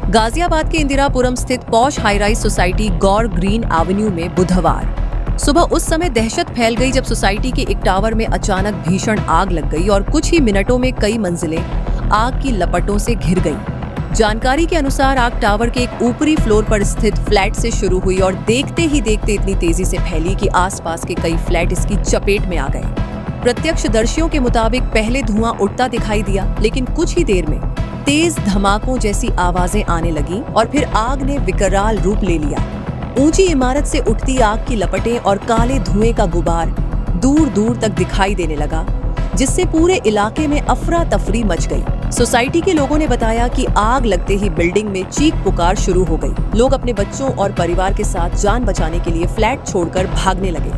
गाजियाबाद के इंदिरापुरम स्थित posh high rise society गौर green Avenue में बुधवार सुबह उस समय दहशत फैल गई जब सोसाइटी के एक टावर में अचानक भीषण आग लग गई और कुछ ही मिनटों में कई मंजिलें आग की लपटों से घिर गईं। जानकारी के अनुसार आग टावर के एक ऊपरी फ्लोर पर स्थित फ्लैट से शुरू हुई और देखते ही देखते इतनी तेजी से फैली कि आसपास के कई फ्लैट इसकी चपेट में आ गए। प्रत्यक्षदर्शियों के मुताबिक पहले धुआं उठता दिखाई दिया, लेकिन कुछ ही देर में तेज धमाकों जैसी आवाजें आने लगीं और फिर आग ने विकराल रूप ले लिया। ऊंची इमारत से उठती आग की लपटें और काले धुएं का गुबार दूर दूर तक दिखाई देने लगा, जिससे पूरे इलाके में अफरा तफरी मच गई। सोसाइटी के लोगों ने बताया कि आग लगते ही बिल्डिंग में चीख पुकार शुरू हो गई। लोग अपने बच्चों और परिवार के साथ जान बचाने के लिए फ्लैट छोड़कर भागने लगे।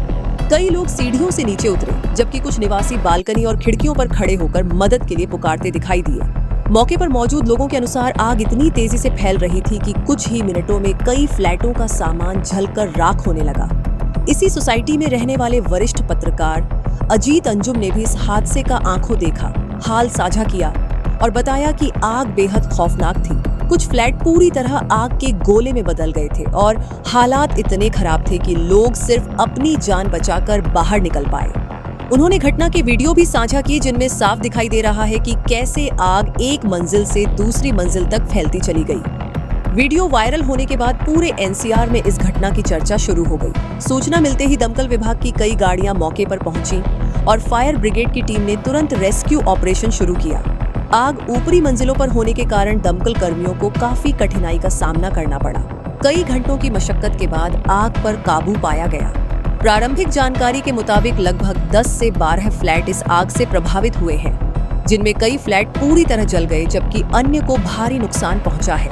कई लोग सीढ़ियों से नीचे उतरे, जबकि कुछ निवासी बालकनी और खिड़कियों पर खड़े होकर मदद के लिए पुकारते दिखाई दिए। मौके पर मौजूद लोगों के अनुसार आग इतनी तेजी से फैल रही थी कि कुछ ही मिनटों में कई फ्लैटों का सामान जलकर राख होने लगा। इसी सोसाइटी में रहने वाले वरिष्ठ पत्रकार अजीत अंजुम ने भी इस हादसे का आंखों देखा हाल साझा किया और बताया कि आग बेहद खौफनाक थी। कुछ फ्लैट पूरी तरह आग के गोले में बदल गए थे और हालात इतने खराब थे कि लोग सिर्फ अपनी जान बचाकर बाहर निकल पाए। उन्होंने घटना के वीडियो भी साझा किए, जिनमें साफ दिखाई दे रहा है कि कैसे आग एक मंजिल से दूसरी मंजिल तक फैलती चली गई। वीडियो वायरल होने के बाद पूरे एनसीआर में इस घटना की चर्चा शुरू हो गई। सूचना मिलते ही दमकल विभाग की कई गाड़ियां मौके पर पहुंची और फायर ब्रिगेड की टीम ने तुरंत रेस्क्यू ऑपरेशन शुरू किया। आग ऊपरी मंजिलों पर होने के कारण दमकल कर्मियों को काफी कठिनाई का सामना करना पड़ा। कई घंटों की मशक्कत के बाद आग पर काबू पाया गया। प्रारंभिक जानकारी के मुताबिक लगभग 10 से 12 फ्लैट इस आग से प्रभावित हुए हैं, जिनमें कई फ्लैट पूरी तरह जल गए, जबकि अन्य को भारी नुकसान पहुंचा है।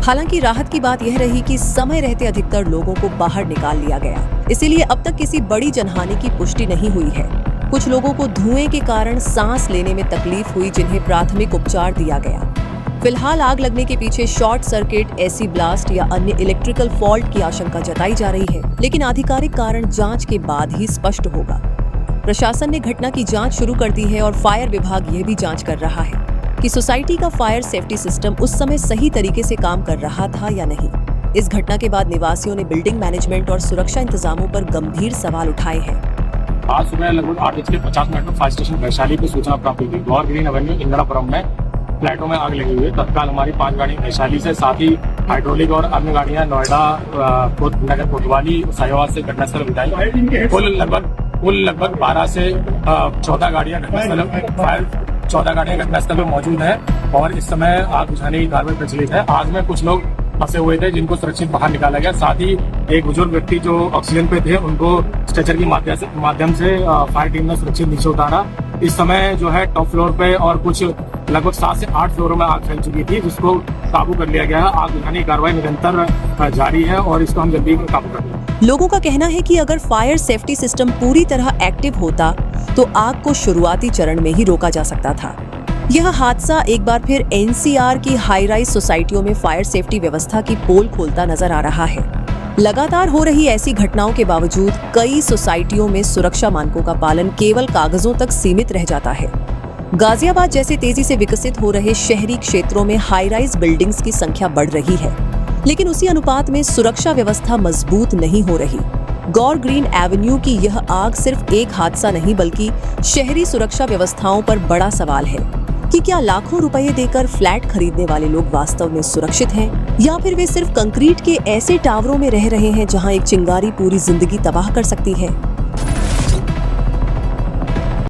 हालांकि राहत की बात यह रही कि समय रहते अधिकतर लोगों को बाहर निकाल लिया गया, इसीलिए अब तक किसी बड़ी जनहानि की पुष्टि नहीं हुई है। कुछ लोगों को धुएं के कारण सांस लेने में तकलीफ हुई, जिन्हें प्राथमिक उपचार दिया गया। फिलहाल आग लगने के पीछे शॉर्ट सर्किट, एसी ब्लास्ट या अन्य इलेक्ट्रिकल फॉल्ट की आशंका जताई जा रही है, लेकिन आधिकारिक कारण जांच के बाद ही स्पष्ट होगा। प्रशासन ने घटना की जांच शुरू कर दी है और फायर विभाग यह भी जांच कर रहा है कि सोसाइटी का फायर सेफ्टी सिस्टम उस समय सही तरीके से काम कर रहा था या नहीं। इस घटना के बाद निवासियों ने बिल्डिंग मैनेजमेंट और सुरक्षा इंतजामों पर गंभीर सवाल उठाए हैं। आज सुबह लगभग 8:50 में फायर स्टेशन वैशाली को सूचना प्राप्त हुई। गौर ग्रीन एवेन्यू इंदिरापुरम में फ्लैटों में आग लगी हुई है। तत्काल हमारी 5 गाड़ी वैशाली से, साथ ही हाइड्रोलिक और अन्य गाड़ियां नोएडा, नगर कोतवाली, साहिवाल से घटनास्थल बिताई। कुल लगभग 12 से 14 गाड़ियां घटनास्थल पर मौजूद है और इस समय आग बुझाने की कार्रवाई प्रचलित है। आग में कुछ लोग फंसे हुए थे, जिनको सुरक्षित बाहर निकाला गया। साथ ही एक बुजुर्ग व्यक्ति जो ऑक्सीजन पे थे, उनको स्ट्रेचर की माध्यम से फायर टीम ने सुरक्षित नीचे उतारा। इस समय जो है टॉप फ्लोर पे और कुछ लगभग 7 से 8 फ्लोरों में आग फैल चुकी थी, जिसको काबू कर लिया गया है। आग बुझाने की कार्रवाई निरंतर जारी है और इसको हम जल्दी काबू कर लेंगे। लोगों का कहना है कि अगर फायर सेफ्टी सिस्टम पूरी तरह एक्टिव होता तो आग को शुरुआती चरण में ही रोका जा सकता था। यह हादसा एक बार फिर एनसीआर की हाई राइज सोसाइटियों में फायर सेफ्टी व्यवस्था की पोल खोलता नजर आ रहा है। लगातार हो रही ऐसी घटनाओं के बावजूद कई सोसाइटियों में सुरक्षा मानकों का पालन केवल कागजों तक सीमित रह जाता है। गाजियाबाद जैसे तेजी से विकसित हो रहे शहरी क्षेत्रों में हाई राइज बिल्डिंग्स की संख्या बढ़ रही है, लेकिन उसी अनुपात में सुरक्षा व्यवस्था मजबूत नहीं हो रही। गौर ग्रीन एवेन्यू की यह आग सिर्फ एक हादसा नहीं, बल्कि शहरी सुरक्षा व्यवस्थाओं पर बड़ा सवाल है कि क्या लाखों रुपए देकर फ्लैट खरीदने वाले लोग वास्तव में सुरक्षित हैं, या फिर वे सिर्फ कंक्रीट के ऐसे टावरों में रह रहे हैं जहां एक चिंगारी पूरी जिंदगी तबाह कर सकती है।